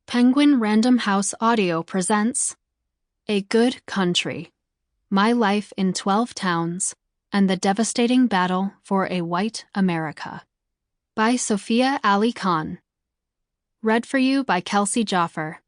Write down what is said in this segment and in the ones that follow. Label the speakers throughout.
Speaker 1: Penguin Random House Audio presents A Good Country, My Life in 12 Towns, and the Devastating Battle for a White America, by Sofia Ali-Khan. Read for you by Kelsey Jaffer.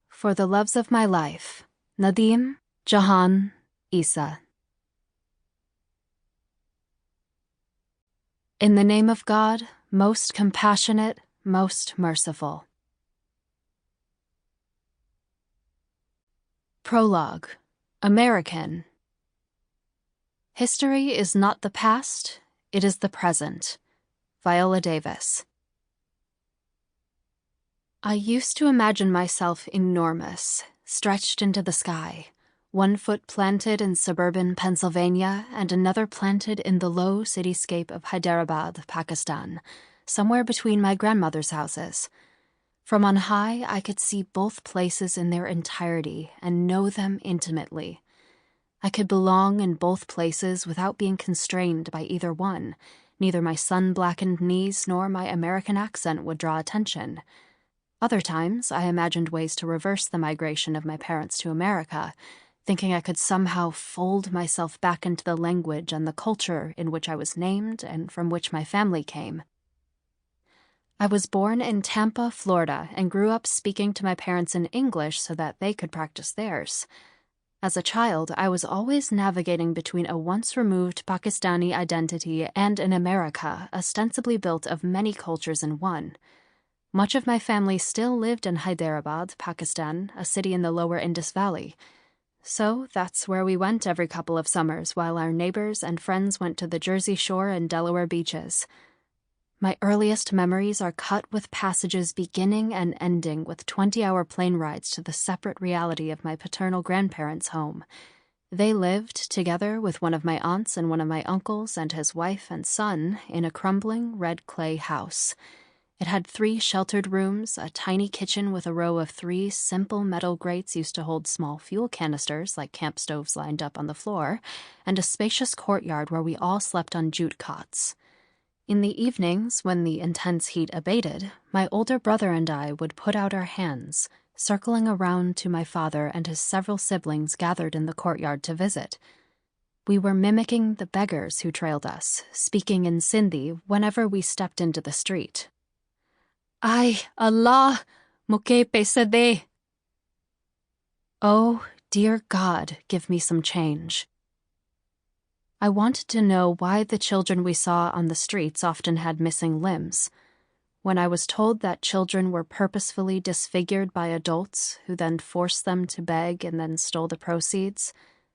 Speaker 1: For the loves of my life, Nadim, Jahan, Isa. In the name of God, most compassionate, most merciful. Prologue. American. History is not the past, it is the present. Viola Davis. I used to imagine myself enormous, stretched into the sky, 1 foot planted in suburban Pennsylvania and another planted in the low cityscape of Hyderabad, Pakistan, somewhere between my grandmother's houses. From on high, I could see both places in their entirety and know them intimately. I could belong in both places without being constrained by either one. Neither my sun-blackened knees nor my American accent would draw attention. Other times, I imagined ways to reverse the migration of my parents to America, thinking I could somehow fold myself back into the language and the culture in which I was named and from which my family came. I was born in Tampa, Florida, and grew up speaking to my parents in English so that they could practice theirs. As a child, I was always navigating between a once-removed Pakistani identity and an America ostensibly built of many cultures in one. Much of my family still lived in Hyderabad, Pakistan, a city in the lower Indus Valley. So that's where we went every couple of summers while our neighbors and friends went to the Jersey Shore and Delaware beaches. My earliest memories are cut with passages beginning and ending with 20-hour plane rides to the separate reality of my paternal grandparents' home. They lived, together with one of my aunts and one of my uncles and his wife and son, in a crumbling red clay house. It had 3 sheltered rooms, a tiny kitchen with a row of 3 simple metal grates used to hold small fuel canisters like camp stoves lined up on the floor, and a spacious courtyard where we all slept on jute cots. In the evenings, when the intense heat abated, my older brother and I would put out our hands, circling around to my father and his several siblings gathered in the courtyard to visit. We were mimicking the beggars who trailed us, speaking in Sindhi whenever we stepped into the street. Ay, Allah, muke paisa de. Oh, dear God, give me some change. I wanted to know why the children we saw on the streets often had missing limbs. When I was told that children were purposefully disfigured by adults who then forced them to beg and then stole the proceeds,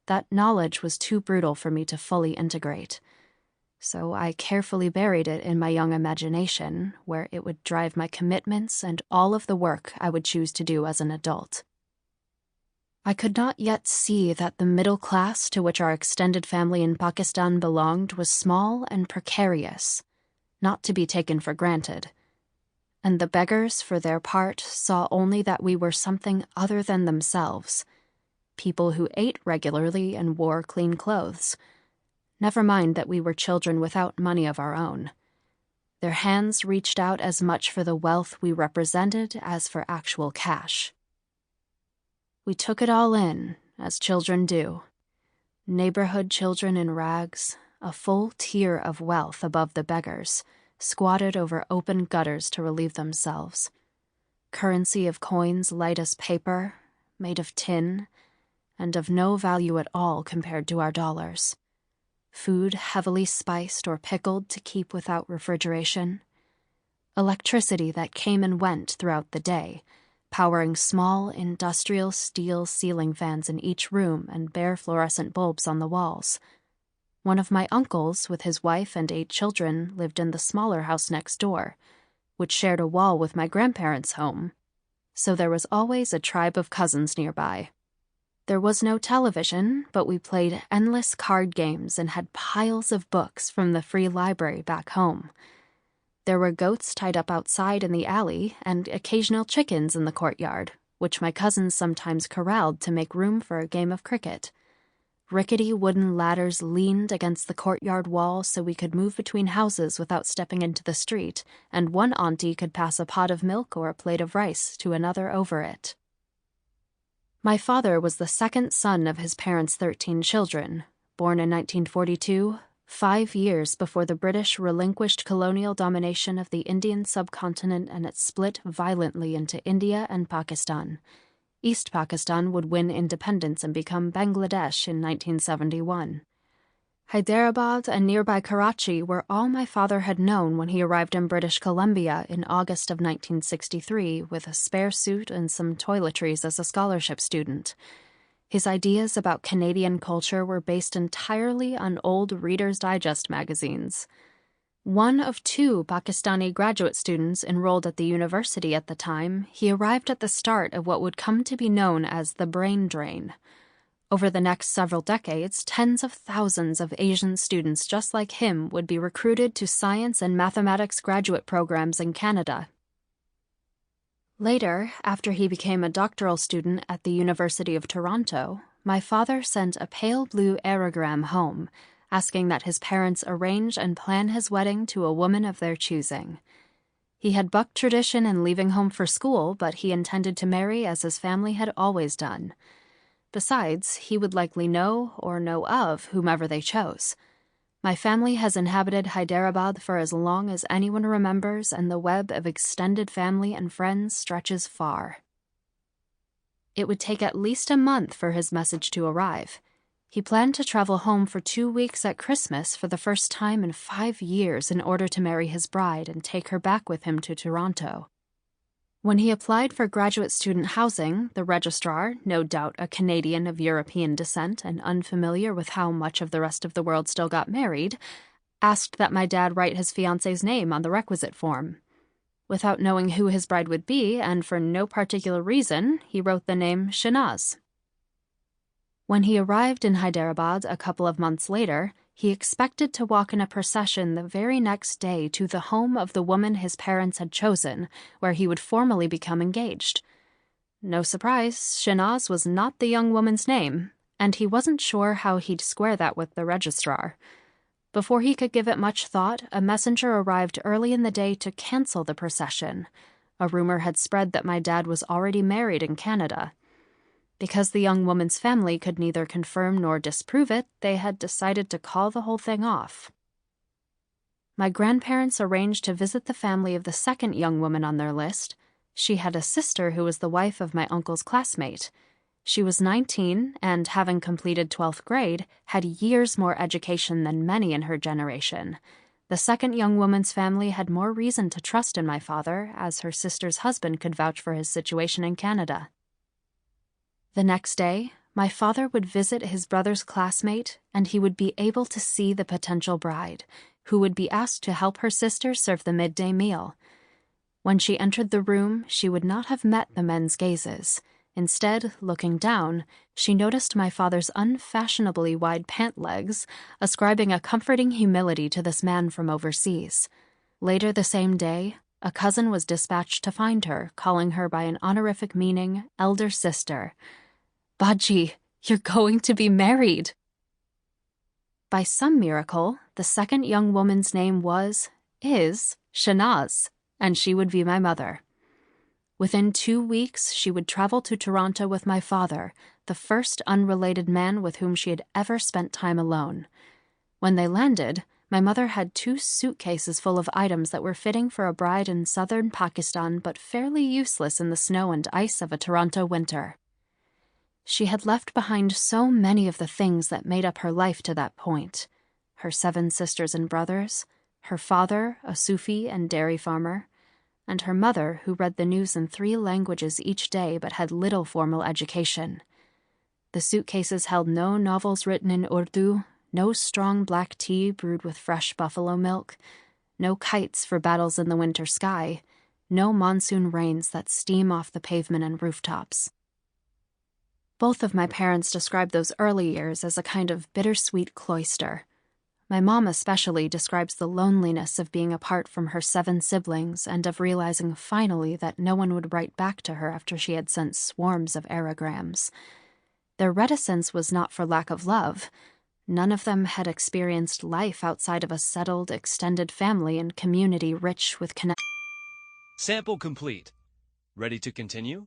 Speaker 1: that knowledge was too brutal for me to fully integrate. So I carefully buried it in my young imagination, where it would drive my commitments and all of the work I would choose to do as an adult. I could not yet see that the middle class to which our extended family in Pakistan belonged was small and precarious, not to be taken for granted. And the beggars, for their part, saw only that we were something other than themselves, people who ate regularly and wore clean clothes. Never mind that we were children without money of our own. Their hands reached out as much for the wealth we represented as for actual cash. We took it all in, as children do. Neighborhood children in rags, a full tier of wealth above the beggars, squatted over open gutters to relieve themselves. Currency of coins light as paper, made of tin, and of no value at all compared to our dollars. Food heavily spiced or pickled to keep without refrigeration. Electricity that came and went throughout the day, powering small industrial steel ceiling fans in each room and bare fluorescent bulbs on the walls. One of my uncles, with his wife and 8 children, lived in the smaller house next door, which shared a wall with my grandparents' home, so there was always a tribe of cousins nearby. There was no television, but we played endless card games and had piles of books from the free library back home. There were goats tied up outside in the alley and occasional chickens in the courtyard, which my cousins sometimes corralled to make room for a game of cricket. Rickety wooden ladders leaned against the courtyard wall so we could move between houses without stepping into the street, and one auntie could pass a pot of milk or a plate of rice to another over it. My father was the second son of his parents' 13 children, born in 1942, 5 years before the British relinquished colonial domination of the Indian subcontinent and it split violently into India and Pakistan. East Pakistan would win independence and become Bangladesh in 1971. Hyderabad and nearby Karachi were all my father had known when he arrived in British Columbia in August of 1963 with a spare suit and some toiletries as a scholarship student. His ideas about Canadian culture were based entirely on old Reader's Digest magazines. One of 2 Pakistani graduate students enrolled at the university at the time, he arrived at the start of what would come to be known as the brain drain. Over the next several decades, tens of thousands of Asian students just like him would be recruited to science and mathematics graduate programs in Canada. Later, after he became a doctoral student at the University of Toronto, my father sent a pale blue aerogram home, asking that his parents arrange and plan his wedding to a woman of their choosing. He had bucked tradition in leaving home for school, but he intended to marry as his family had always done. Besides, he would likely know or know of whomever they chose. My family has inhabited Hyderabad for as long as anyone remembers, and the web of extended family and friends stretches far. It would take at least a month for his message to arrive. He planned to travel home for 2 weeks at Christmas for the first time in 5 years in order to marry his bride and take her back with him to Toronto. When he applied for graduate student housing, the registrar, no doubt a Canadian of European descent and unfamiliar with how much of the rest of the world still got married, asked that my dad write his fiancé's name on the requisite form. Without knowing who his bride would be, and for no particular reason, he wrote the name Shanaz. When he arrived in Hyderabad a couple of months later, he expected to walk in a procession the very next day to the home of the woman his parents had chosen, where he would formally become engaged. No surprise, Shanaz was not the young woman's name, and he wasn't sure how he'd square that with the registrar. Before he could give it much thought, a messenger arrived early in the day to cancel the procession. A rumor had spread that my dad was already married in Canada. Because the young woman's family could neither confirm nor disprove it, they had decided to call the whole thing off. My grandparents arranged to visit the family of the second young woman on their list. She had a sister who was the wife of my uncle's classmate. She was 19 and, having completed 12th grade, had years more education than many in her generation. The second young woman's family had more reason to trust in my father, as her sister's husband could vouch for his situation in Canada. The next day, my father would visit his brother's classmate, and he would be able to see the potential bride, who would be asked to help her sister serve the midday meal. When she entered the room, she would not have met the men's gazes. Instead, looking down, she noticed my father's unfashionably wide pant legs, ascribing a comforting humility to this man from overseas. Later the same day, a cousin was dispatched to find her, calling her by an honorific meaning, elder sister. "Baji, you're going to be married." By some miracle, the second young woman's name is Shanaz, and she would be my mother. Within 2 weeks, she would travel to Toronto with my father, the first unrelated man with whom she had ever spent time alone. When they landed, my mother had 2 suitcases full of items that were fitting for a bride in southern Pakistan but fairly useless in the snow and ice of a Toronto winter. She had left behind so many of the things that made up her life to that point. Her 7 sisters and brothers, her father, a Sufi and dairy farmer, and her mother, who read the news in 3 languages each day but had little formal education. The suitcases held no novels written in Urdu, no strong black tea brewed with fresh buffalo milk, no kites for battles in the winter sky, no monsoon rains that steam off the pavement and rooftops. Both of my parents described those early years as a kind of bittersweet cloister. My mom especially describes the loneliness of being apart from her 7 siblings and of realizing finally that no one would write back to her after she had sent swarms of aerograms. Their reticence was not for lack of love. None of them had experienced life outside of a settled, extended family and community rich with connection.
Speaker 2: Sample complete. Ready to continue?